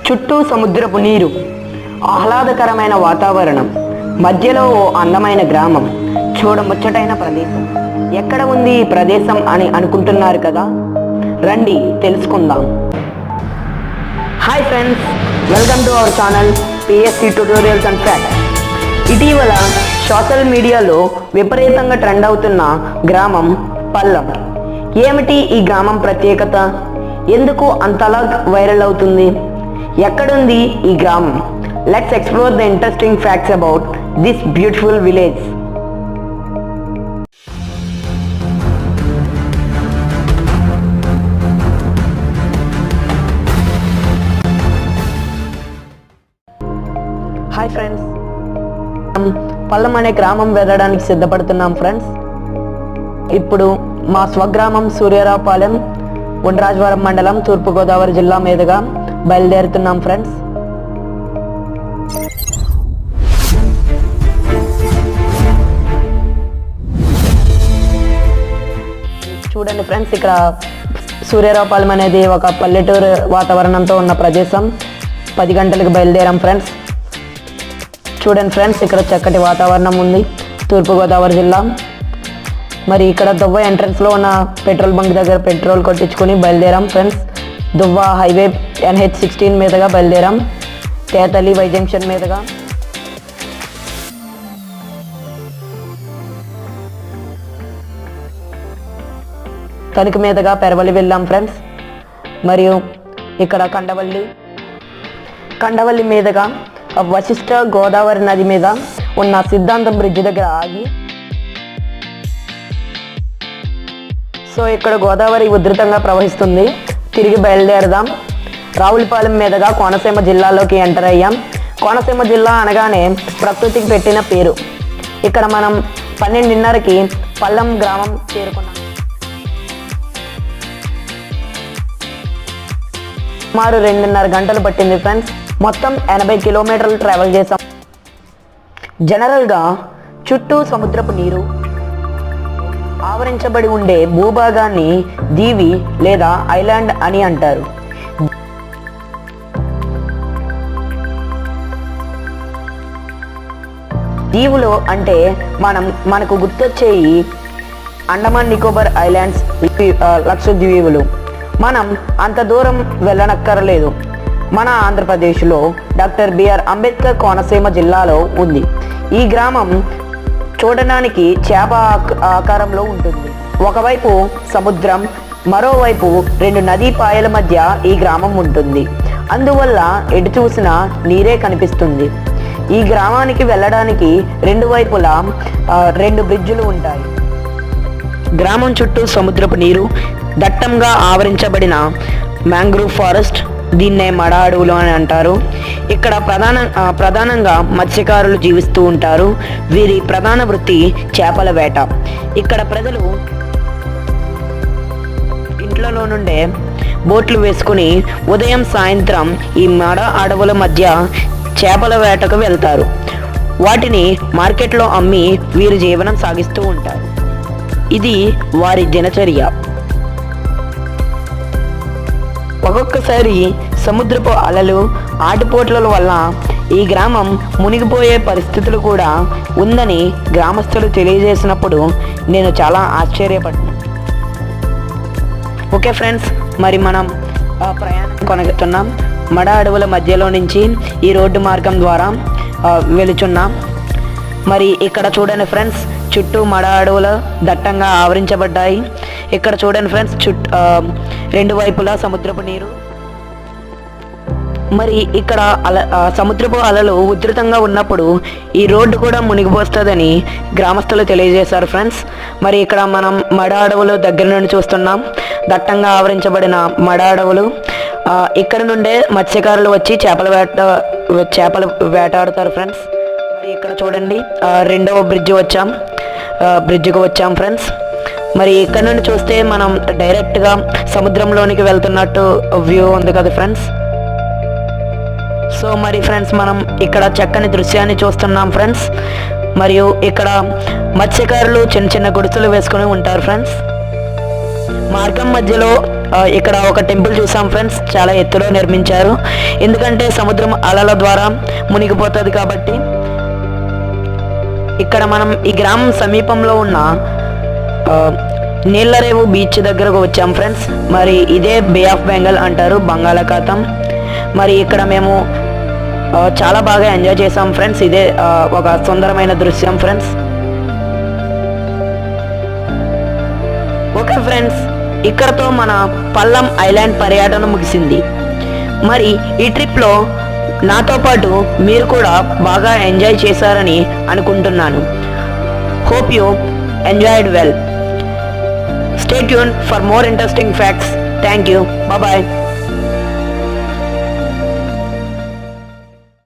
చుట్టూ సముద్రపు నీరు, ఆహ్లాదకరమైన వాతావరణం, మధ్యలో ఓ అందమైన గ్రామం, చూడముచ్చటైన ప్రదేశం. ఎక్కడ ఉంది ఈ ప్రదేశం అని అనుకుంటున్నారు కదా, రండి తెలుసుకుందాం. Hi friends, welcome to our channel PSC tutorials and facts. ఇటీవల సోషల్ మీడియాలో విపరీతంగా ట్రెండ్ అవుతున్న గ్రామం పల్లం. ఏమిటి ఈ గ్రామం ప్రత్యేకత? ఎందుకు అంతలా వైరల్ అవుతుంది? ఎక్కడుంది ఈ గ్రామం? Let's explore the interesting facts about this beautiful village. Hi friends, Pallam అనే గ్రామం వెళ్ళడానికి సిద్ధపడుతున్నాం ఫ్రెండ్స్. ఇప్పుడు మా స్వగ్రామం సూర్యారావుపాలెం, ఉండ్రాజవరం మండలం, తూర్పుగోదావరి జిల్లా మీదుగా బయలుదేరుతున్నాం ఫ్రెండ్స్. చూడండి ఫ్రెండ్స్, ఇక్కడ సూర్యారావుపాలెం అనేది ఒక పల్లెటూరు వాతావరణంతో ఉన్న ప్రదేశం. 10 గంటలకు బయలుదేరాం ఫ్రెండ్స్. చూడండి ఫ్రెండ్స్, ఇక్కడ చక్కటి వాతావరణం ఉంది. తూర్పుగోదావరి జిల్లా. మరి ఇక్కడ దువ్వ ఎంట్రన్స్లో ఉన్న పెట్రోల్ బంక్ దగ్గర పెట్రోల్ కొట్టించుకొని బయలుదేరాం ఫ్రెండ్స్. దువ్వ హైవే NH16 మీదుగా బయలుదేరాం, తేతలి వై జంక్షన్ మీదుగా. తణుకు మీదుగా పెరవలి వెళ్ళాం ఫ్రెండ్స్. మరియు ఇక్కడ కండవల్లి మీదుగా వశిష్ఠ గోదావరి నది మీద ఉన్న సిద్ధాంతం బ్రిడ్జ్ దగ్గర ఆగి, సో ఇక్కడ గోదావరి ఉధృతంగా ప్రవహిస్తుంది. తిరిగి బయలుదేరదాం. రావులపాలెం మీదుగా కోనసీమ జిల్లాలోకి ఎంటర్ అయ్యాం. కోనసీమ జిల్లా అనగానే ప్రకృతికి పెట్టిన పేరు. ఇక్కడ మనం 12:30కి పల్లం గ్రామం చేరుకున్నాం. సుమారు 2.5 గంటలు పట్టింది ఫ్రెండ్స్. మొత్తం 80 కిలోమీటర్లు ట్రావెల్ చేసాం. జనరల్గా చుట్టూ సముద్రపు నీరు ఆవరించబడి ఉండే భూభాగాన్ని దీవి లేదా ఐలాండ్ అని అంటారు. దీవులు అంటే మనకు గుర్తొచ్చేయి అండమాన్ నికోబార్ ఐలాండ్స్, లక్షద్వీపులు. మనం అంత దూరం వెళ్ళనక్కర్లేదు. మన ఆంధ్రప్రదేశ్లో డాక్టర్ బిఆర్ అంబేద్కర్ కోనసీమ జిల్లాలో ఉంది. ఈ గ్రామం చూడడానికి చేప ఆకారంలో ఉంటుంది. ఒకవైపు సముద్రం, మరోవైపు 2 నదీ పాయల మధ్య ఈ గ్రామం ఉంటుంది. అందువల్ల ఎటు చూసినా నీరే కనిపిస్తుంది. ఈ గ్రామానికి వెళ్ళడానికి 2 వైపులా 2 బ్రిడ్జులు ఉంటాయి. గ్రామం చుట్టూ సముద్రపు నీరు, దట్టంగా ఆవరించబడిన మ్యాంగ్రూవ్ ఫారెస్ట్, దీన్నే మడ అడవులు అని అంటారు. ఇక్కడ ప్రధానంగా మత్స్యకారులు జీవిస్తూ ఉంటారు. వీరి ప్రధాన వృత్తి చేపల వేట. ఇక్కడ ప్రజలు ఇంట్లో నుండే బోట్లు వేసుకుని ఉదయం సాయంత్రం ఈ మడ అడవుల మధ్య చేపల వేటకు వెళ్తారు. వాటిని మార్కెట్లో అమ్మి వీరు జీవనం సాగిస్తూ ఉంటారు. ఇది వారి దినచర్య. ఒక్కొక్కసారి సముద్రపు అలలు, ఆటుపోట్ల వల్ల ఈ గ్రామం మునిగిపోయే పరిస్థితులు కూడా ఉందని గ్రామస్తులు తెలియజేసినప్పుడు నేను చాలా ఆశ్చర్యపడ్డాను. ఓకే ఫ్రెండ్స్, మరి మనం ప్రయాణం కొనసాగుతున్నాం. మడ అడవుల మధ్యలో నుంచి ఈ రోడ్డు మార్గం ద్వారా వెళుచున్నాం. మరి ఇక్కడ చూడండి ఫ్రెండ్స్, చుట్టూ మడ అడవులు దట్టంగా ఆవరించబడ్డాయి. ఇక్కడ చూడండి ఫ్రెండ్స్, 2 వైపులా సముద్రపు నీరు. మరి ఇక్కడ సముద్రపు అలలు ఉధృతంగా ఉన్నప్పుడు ఈ రోడ్డు కూడా మునిగిపోస్తుందని గ్రామస్తులు తెలియజేశారు ఫ్రెండ్స్. మరి ఇక్కడ మనం మడ అడవులు దగ్గర నుండి చూస్తున్నాం. దట్టంగా ఆవరించబడిన మడ అడవులు. ఇక్కడ నుండే మత్స్యకారులు వచ్చి చేపలు వేటాడుతారు ఫ్రెండ్స్. మరి ఇక్కడ చూడండి, 2వ బ్రిడ్జికి వచ్చాం ఫ్రెండ్స్. మరి ఇక్కడ నుండి చూస్తే మనం డైరెక్ట్గా సముద్రంలోనికి వెళ్తున్నట్టు వ్యూ ఉంది కదా ఫ్రెండ్స్. సో మరి ఫ్రెండ్స్, మనం ఇక్కడ చక్కని దృశ్యాన్ని చూస్తున్నాం ఫ్రెండ్స్. మరియు ఇక్కడ మత్స్యకారులు చిన్న చిన్న గుడిసెలు వేసుకుని ఉంటారు ఫ్రెండ్స్. మార్గం మధ్యలో ఇక్కడ ఒక టెంపుల్ చూసాం ఫ్రెండ్స్, చాలా ఎత్తులో నిర్మించారు. ఎందుకంటే సముద్రం అలల ద్వారా మునిగిపోతుంది కాబట్టి. ఇక్కడ మనం ఈ గ్రామం సమీపంలో ఉన్న నీళ్ళరేవు బీచ్ దగ్గరకు వచ్చాం ఫ్రెండ్స్. మరి ఇదే బే ఆఫ్ బెంగాల్ అంటారు, బంగాళాఖాతం. మరి ఇక్కడ మేము చాలా బాగా ఎంజాయ్ చేసాం ఫ్రెండ్స్. ఇదే ఒక సుందరమైన దృశ్యం ఫ్రెండ్స్. ఓకే ఫ్రెండ్స్, ఇక్కడతో మన పల్లం ఐలాండ్ పర్యటన ముగిసింది. మరి ఈ ట్రిప్లో నాతో పాటు మీరు కూడా బాగా ఎంజాయ్ చేశారని అనుకుంటున్నాను. Hope you enjoyed well. Stay tuned for more interesting facts. Thank you. Bye bye.